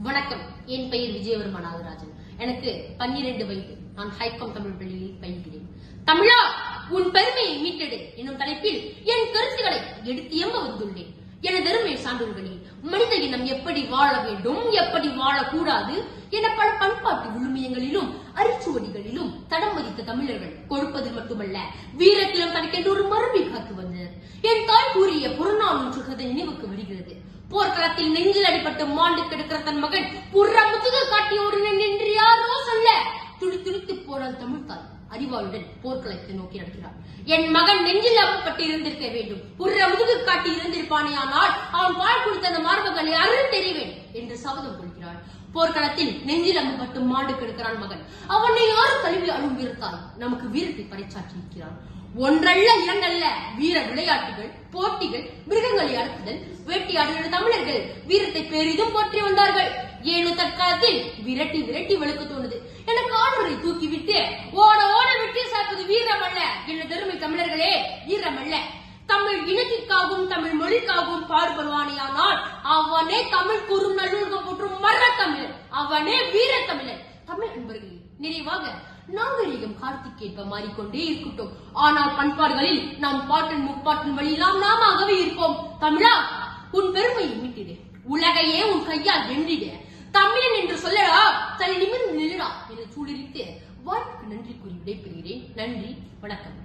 வணக்கம். என் பெயர் விஜயவர்மா நாகராஜன். எனக்கு 12 வயது. நான் ஹைகாம் தமிழ் பள்ளியில் பயில்கிறேன். தமிழா, உன் பெருமையை மீட்டெடு என்னும் தலைப்பில் என் கருத்துக்களை எடுத்து எம்ப வந்துள்ளேன். எனதருமை சான்றோர்களே, மனித இனம் எப்படி வாழ வேண்டும், எப்படி வாழக்கூடாது என பல பண்பாட்டு விழுமியங்களிலும் அரிச்சுவடிகளிலும் தடம் பதித்த தமிழர்கள் கொடுப்பதில் மட்டுமல்ல, வீரத்திலும் தனக்கென்று ஒரு மரபை காத்து வந்தனர். என் தாய் கூறிய புறநானூற்று கதை நினைவுக்கு வருகிறது. போர்க்களத்தில் நெஞ்சில் அடிபட்டு மாண்டு கிடக்கிற தன் மகன் புற முதுகு காட்டிய ஒரு என்று யாரோ சொல்ல துடி துடித்து போரால் தமிழ் தாய் அறிவாளுடன் போர்க்களத்தை நோக்கி நடக்கிறார். என் மகன் நெஞ்சில் அகப்பட்டு இருந்திருக்க வேண்டும், புற முதுகு காட்டி இருந்திருப்பானே, ஆனால் அவன் பால் குடித்த அந்த மார்பகங்களை அருள் தெரிவேன் என்று சபதம் கொள்கிறாள். போர்க்களத்தில் நெஞ்சில் அகப்பட்டு மாண்டு கிடக்கிறான் மகன். அவனை யாரு கல்வி அழும் வீரத்தாய் நமக்கு வீரத்தை பறைச்சாற்றி இருக்கிறான். ஒன்றல்ல இரண்டல்ல வீர விளையாட்டுகள், போட்டிகள், மிருகங்களை அடக்குதல், வேட்டையாடுகிற தமிழர்கள் வீரத்தை பெரிதும் போற்றி வந்தார்கள். ஏழு தற்காலத்தில் விரட்டி விரட்டி விளக்கு தோணுது. எனக்கு ஆடுகளை தூக்கிவிட்டு ஓட ஓட வெட்டி சாப்பது வீரம் அல்ல. என்ன பெருமை தமிழர்களே, வீரம் அல்ல. தமிழ் இனத்திற்காகவும் தமிழ் மொழிக்காகவும் பாடுபடுவானேயானால் அவனே தமிழ் கூறும் நல்லுலகம் போற்றும் மர தமிழன், அவனே வீர தமிழன். தமிழ் அன்பர்களே, நிறைவாக நாகரிகம் கார்த்திகேற்ப மாறிக்கொண்டே இருக்கட்டும், ஆனால் பண்பாடுகளில் நாம் பாட்டின் முப்பாட்டின் வழியெல்லாம் நாமவே இருப்போம். தமிழா, உன் பெருமையை மீட்டிடு, உலகையே உன் கையால் வென்றிடு. தமிழன் என்று சொல்லடா, தலை நிமிர்ந்து நில்லடா என சூழலிட்டு வாய்ப்புக்கு நன்றி கூறி விடைபெறுகிறேன். நன்றி, வணக்கம்.